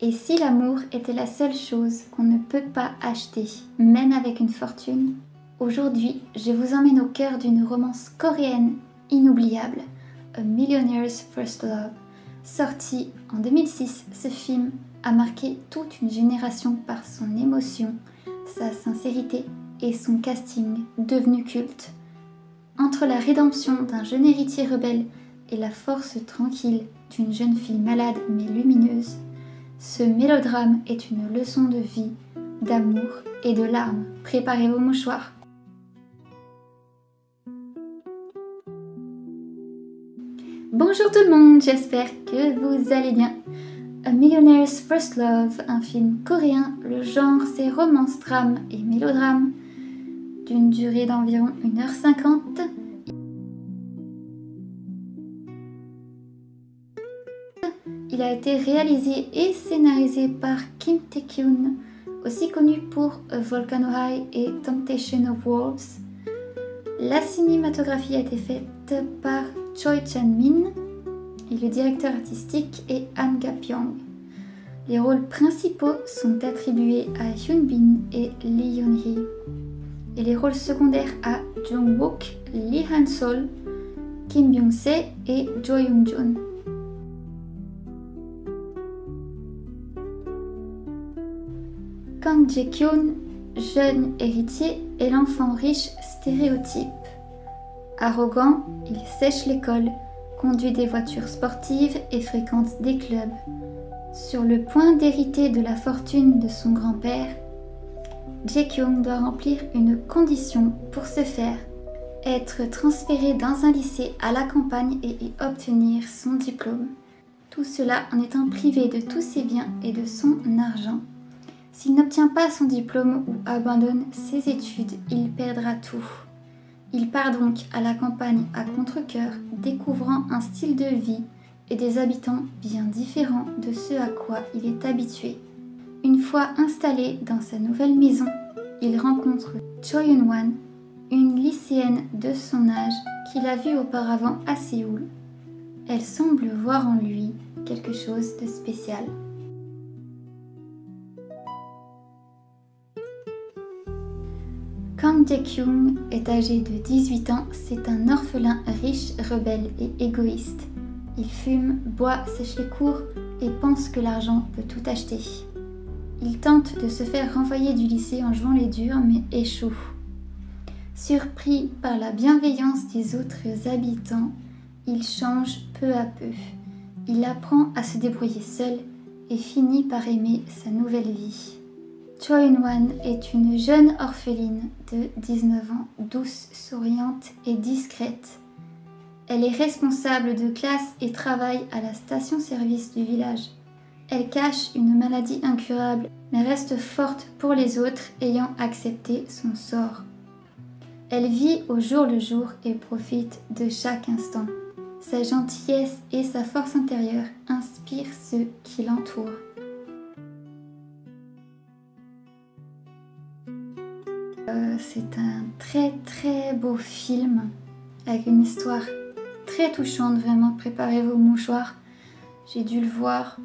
Et si l'amour était la seule chose qu'on ne peut pas acheter, même avec une fortune? Aujourd'hui, je vous emmène au cœur d'une romance coréenne inoubliable, A Millionaire's First Love. Sorti en 2006, ce film a marqué toute une génération par son émotion, sa sincérité et son casting devenu culte. Entre la rédemption d'un jeune héritier rebelle et la force tranquille d'une jeune fille malade mais lumineuse, ce mélodrame est une leçon de vie, d'amour et de larmes. Préparez vos mouchoirs. Bonjour tout le monde, j'espère que vous allez bien. A Millionaire's First Love, un film coréen, le genre c'est romance, drame et mélodrame, d'une durée d'environ 1h50. Il a été réalisé et scénarisé par Kim Tae-kyun, aussi connu pour Volcano High et Temptation of Wolves. La cinématographie a été faite par Choi Chan-min et le directeur artistique est Han Ga-pyong. Les rôles principaux sont attribués à Hyun Bin et Lee Yeon-hee et les rôles secondaires à Jung-wook, Lee Han-sol, Kim Byung-se et Jo Young-joon. Kang Jae-kyun, jeune héritier, est l'enfant riche stéréotype. Arrogant, il sèche l'école, conduit des voitures sportives et fréquente des clubs. Sur le point d'hériter de la fortune de son grand-père, Jae-kyung doit remplir une condition pour ce faire, être transféré dans un lycée à la campagne et y obtenir son diplôme. Tout cela en étant privé de tous ses biens et de son argent. S'il n'obtient pas son diplôme ou abandonne ses études, il perdra tout. Il part donc à la campagne à contre-cœur, découvrant un style de vie et des habitants bien différents de ce à quoi il est habitué. Une fois installé dans sa nouvelle maison, il rencontre Choi Eun-wan, une lycéenne de son âge qu'il a vue auparavant à Séoul. Elle semble voir en lui quelque chose de spécial. Kang Jae-kyung est âgé de 18 ans, c'est un orphelin riche, rebelle et égoïste. Il fume, boit, sèche les cours et pense que l'argent peut tout acheter. Il tente de se faire renvoyer du lycée en jouant les durs mais échoue. Surpris par la bienveillance des autres habitants, il change peu à peu. Il apprend à se débrouiller seul et finit par aimer sa nouvelle vie. Choi Eun-wan est une jeune orpheline de 19 ans, douce, souriante et discrète. Elle est responsable de classe et travaille à la station-service du village. Elle cache une maladie incurable, mais reste forte pour les autres ayant accepté son sort. Elle vit au jour le jour et profite de chaque instant. Sa gentillesse et sa force intérieure inspirent ceux qui l'entourent. C'est un très beau film avec une histoire très touchante, vraiment. Préparez vos mouchoirs. J'ai dû le voir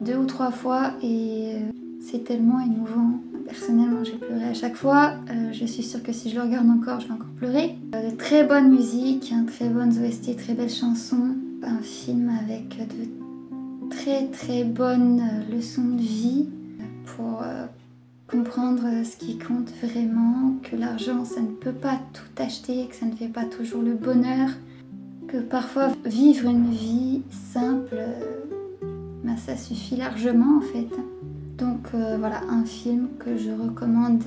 2 ou 3 fois et c'est tellement émouvant. Personnellement, j'ai pleuré à chaque fois. Je suis sûre que si je le regarde encore, je vais encore pleurer. De très bonne musique, très bonnes OST, très belles chansons. Un film avec de très bonnes leçons de vie pour comprendre ce qui compte vraiment, que l'argent ça ne peut pas tout acheter, que ça ne fait pas toujours le bonheur, que parfois vivre une vie simple, ça suffit largement en fait. Donc voilà, un film que je recommande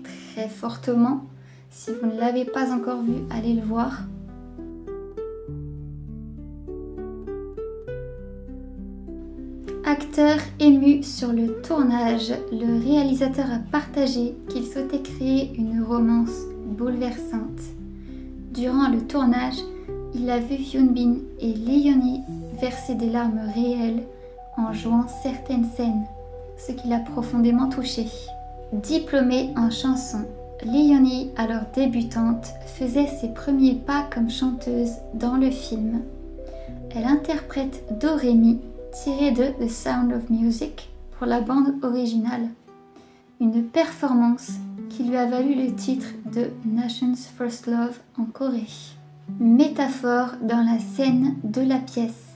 très fortement. Si vous ne l'avez pas encore vu, allez le voir. Acteur ému sur le tournage, le réalisateur a partagé qu'il souhaitait créer une romance bouleversante. Durant le tournage, il a vu Hyun Bin et Lee Yeon-hee verser des larmes réelles en jouant certaines scènes, ce qui l'a profondément touché. Diplômée en chanson, Lee Yeon-hee, alors débutante, faisait ses premiers pas comme chanteuse dans le film. Elle interprète Do-Ré-Mi, tiré de The Sound of Music pour la bande originale. Une performance qui lui a valu le titre de Nation's First Love en Corée. Métaphore dans la scène de la pièce.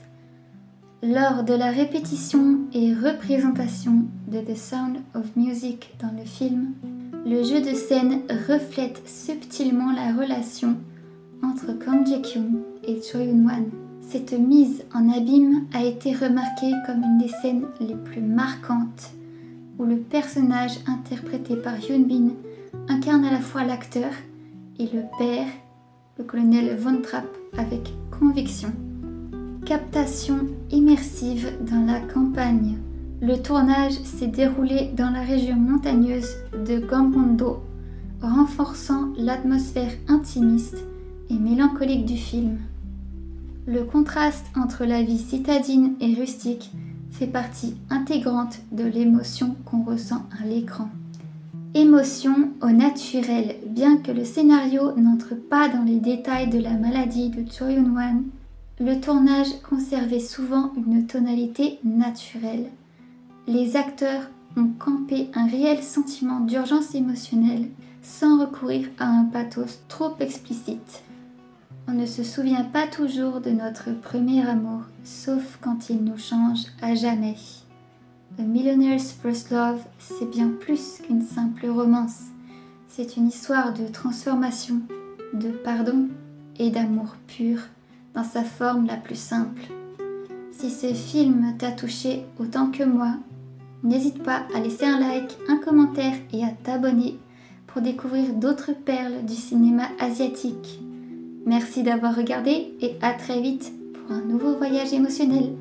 Lors de la répétition et représentation de The Sound of Music dans le film, le jeu de scène reflète subtilement la relation entre Kang Jae-kyung et Choi Eun-wan. Cette mise en abîme a été remarquée comme une des scènes les plus marquantes, où le personnage interprété par Hyun Bin incarne à la fois l'acteur et le père, le colonel Von Trapp, avec conviction. Captation immersive dans la campagne. Le tournage s'est déroulé dans la région montagneuse de Gangwon-do, renforçant l'atmosphère intimiste et mélancolique du film. Le contraste entre la vie citadine et rustique fait partie intégrante de l'émotion qu'on ressent à l'écran. Émotion au naturel, bien que le scénario n'entre pas dans les détails de la maladie de Choi Eun-wan, le tournage conservait souvent une tonalité naturelle. Les acteurs ont campé un réel sentiment d'urgence émotionnelle sans recourir à un pathos trop explicite. On ne se souvient pas toujours de notre premier amour, sauf quand il nous change à jamais. A Millionaire's First Love, c'est bien plus qu'une simple romance. C'est une histoire de transformation, de pardon et d'amour pur dans sa forme la plus simple. Si ce film t'a touché autant que moi, n'hésite pas à laisser un like, un commentaire et à t'abonner pour découvrir d'autres perles du cinéma asiatique. Merci d'avoir regardé et à très vite pour un nouveau voyage émotionnel.